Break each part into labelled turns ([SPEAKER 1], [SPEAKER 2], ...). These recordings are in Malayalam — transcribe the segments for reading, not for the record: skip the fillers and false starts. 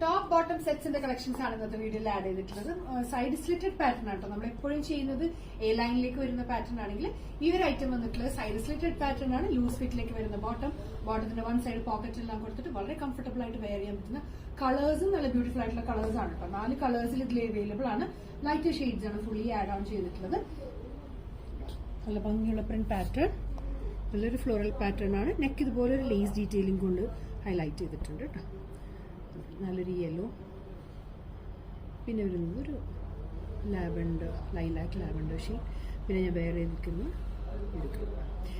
[SPEAKER 1] ടോപ്പ് ബോട്ടം സെറ്റ്സിന്റെ കളക്ഷൻസ് ആണ് ഇന്നത്തെ വീഡിയോയിൽ ആഡ് ചെയ്തിട്ടുള്ളത്. സൈഡ് സ്ലിറ്റഡ് പാറ്റേൺ ആട്ടോ നമ്മൾ എപ്പോഴും ചെയ്യുന്നത്. എ ലൈനിലേക്ക് വരുന്ന പാറ്റേൺ ആണെങ്കിൽ ഈ ഒരു ഐറ്റം വന്നിട്ടുള്ളത് സൈഡ് സ്ലിറ്റഡ് പാറ്റേൺ ആണ്. ലൂസ് ഫിറ്റിലേക്ക് വരുന്ന ബോട്ടത്തിന്റെ വൺ സൈഡ് പോക്കറ്റ് എല്ലാം കൊടുത്തിട്ട് വളരെ കംഫർട്ടബിൾ ആയിട്ട് വെയർ ചെയ്യാൻ പറ്റുന്ന കളേഴ്സും നല്ല ബ്യൂട്ടിഫുൾ ആയിട്ടുള്ള കളേഴ്സ് ആണ് കേട്ടോ. 4 കളേഴ്സിൽ ഇതിൽ അവൈലബിൾ ആണ്. ലൈറ്റ് ഷെയ്ഡ്സ് ആണ് ഫുള്ളി ആഡ് ഓൺ ചെയ്തിട്ടുള്ളത്. നല്ല ഭംഗിയുള്ള പ്രിന്റ് പാറ്റേൺ, നല്ലൊരു ഫ്ലോറൽ പാറ്റേൺ ആണ്. നെക്ക് ഇതുപോലെ ഒരു ലേസ് ഡീറ്റെയിലിംഗ് കൊണ്ട് ഹൈലൈറ്റ് ചെയ്തിട്ടുണ്ട് കേട്ടോ. നല്ലൊരു യെല്ലോ, പിന്നെ വരുന്നത് ഒരു ലാവൻഡർ, ലൈലാക്ക് ലാവൻഡർ ഷെയ്ഡ്. പിന്നെ ഞാൻ വേറെ എടുക്കുന്നു.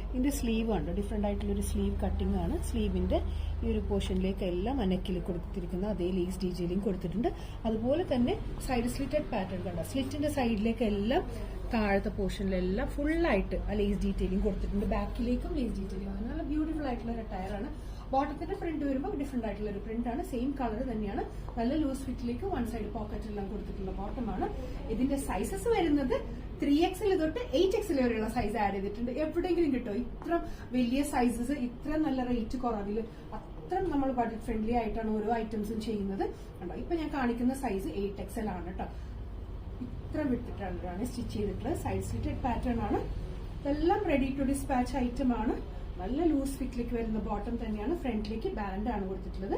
[SPEAKER 1] ഇതിന്റെ സ്ലീവ് ആണ് ഡിഫറെന്റ് ആയിട്ടുള്ളൊരു സ്ലീവ് കട്ടിംഗ് ആണ്. സ്ലീവിന്റെ ഈ ഒരു പോർഷനിലേക്ക് എല്ലാം നെക്കിൽ കൊടുത്തിരിക്കുന്ന അതേ ലേസ് ഡീറ്റെയിലിംഗ് കൊടുത്തിട്ടുണ്ട്. അതുപോലെ തന്നെ സൈഡ് സ്ലിറ്റഡ് പാറ്റേൺ കണ്ട സ്ലിറ്റിന്റെ സൈഡിലേക്ക് എല്ലാം താഴത്തെ പോർഷനിലെല്ലാം ഫുള്ളായിട്ട് ആ ലേസ് ഡീറ്റെയിലിംഗ് കൊടുത്തിട്ടുണ്ട്. ബാക്കിലേക്കും ലേസ് ഡീറ്റെയിലിംഗ് ആണ്. നല്ല ബ്യൂട്ടിഫുൾ ആയിട്ടുള്ള ഒരു ടയർ ആണ്. ബോട്ടത്തിന്റെ പ്രിന്റ് വരുമ്പോൾ ഡിഫറെന്റ് ആയിട്ടുള്ള ഒരു പ്രിന്റ് ആണ്. സെയിം കളർ തന്നെയാണ്. നല്ല ലൂസ് ഫിറ്റിലേക്ക് വൺ സൈഡ് പോക്കറ്റ് എല്ലാം കൊടുത്തിട്ടുള്ള ബോട്ടമാണ്. ഇതിന്റെ സൈസസ് വരുന്നത് 3XL തൊട്ട് 8XL വരെയുള്ള സൈസ് ആഡ് ചെയ്തിട്ടുണ്ട്. എവിടെയെങ്കിലും കിട്ടോ ഇത്ര വലിയ സൈസസ് ഇത്ര നല്ല റേറ്റ് കുറവിൽ? അത്ര നമ്മൾ ബഡ്ജറ്റ് ഫ്രണ്ട്ലി ആയിട്ടാണ് ഓരോ ഐറ്റംസും ചെയ്യുന്നത്. കണ്ടോ, ഇപ്പൊ ഞാൻ കാണിക്കുന്ന സൈസ് 8XL ആണ് കേട്ടോ. ഇത്ര വിട്ടിട്ടാണ് സ്റ്റിച്ച് ചെയ്തിട്ടുള്ളത്. സൈഡ് സ്ലിറ്റഡ് പാറ്റേൺ ആണ്. ഇതെല്ലാം റെഡി ടു ഡിസ്പാച്ച് ഐറ്റം ആണ്. നല്ല ലൂസ് ഫിറ്റിലേക്ക് വരുന്ന ബോട്ടം തന്നെയാണ്. ഫ്രണ്ടിലേക്ക് ബാൻഡ് ആണ് കൊടുത്തിട്ടുള്ളത്.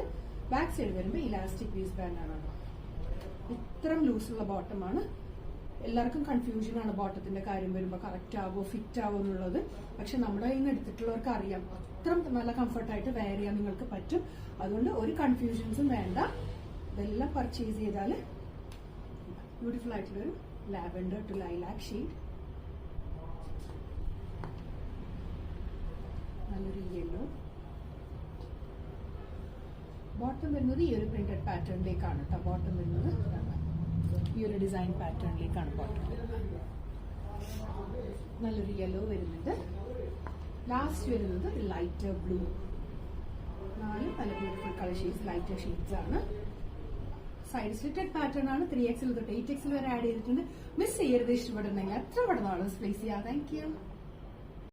[SPEAKER 1] ബാക്ക് സൈഡ് വരുമ്പോൾ ഇലാസ്റ്റിക് പീസ് ബാൻഡ് ആണ്. ഇത്രയും ലൂസുള്ള ബോട്ടമാണ്. എല്ലാവർക്കും കൺഫ്യൂഷൻ ആണ് ബോട്ടത്തിന്റെ കാര്യം വരുമ്പോൾ കറക്റ്റ് ആവോ ഫിറ്റ് ആവോ എന്നുള്ളത്. പക്ഷെ നമ്മുടെ കയ്യിൽ നിന്ന് എടുത്തിട്ടുള്ളവർക്ക് അറിയാം അത്ര നല്ല കംഫർട്ടായിട്ട് വെയർ ചെയ്യാൻ നിങ്ങൾക്ക് പറ്റും. അതുകൊണ്ട് ഒരു കൺഫ്യൂഷൻസും വേണ്ട. ഇതെല്ലാം പർച്ചേസ് ചെയ്താൽ ബ്യൂട്ടിഫുൾ ആയിട്ടുള്ളൊരു ലാവൻഡർ ടു ലൈലാക്ക് ഷെയ്ഡ്, നല്ലൊരു യെല്ലോ. ബോട്ടം വരുന്നത് ഈ ഒരു പ്രിന്റഡ് പാറ്റേണിലേക്കാണ് കേട്ടോ. ബോട്ടം വരുന്നത് ഈ ഒരു ഡിസൈൻ പാറ്റേണിലേക്കാണ് ബോട്ടം വരുന്നത്. നല്ലൊരു യെല്ലോ വരുന്നുണ്ട്. ലാസ്റ്റ് വരുന്നത് ലൈറ്റർ ബ്ലൂ. 4 നല്ല beautiful colour shades, lighter shades ആണ്. സൈഡ് സ്ലിറ്റഡ് പാറ്റേൺ ആണ്. 3XL തൊട്ട് 8XL വരെ ആഡ് ചെയ്തിട്ടുണ്ട്. മിസ് ചെയ്യരുത്. ഇഷ്ടപ്പെടുന്നെങ്കിൽ എത്ര പെടുന്ന പ്ലേസ് ചെയ്യാം. Thank you.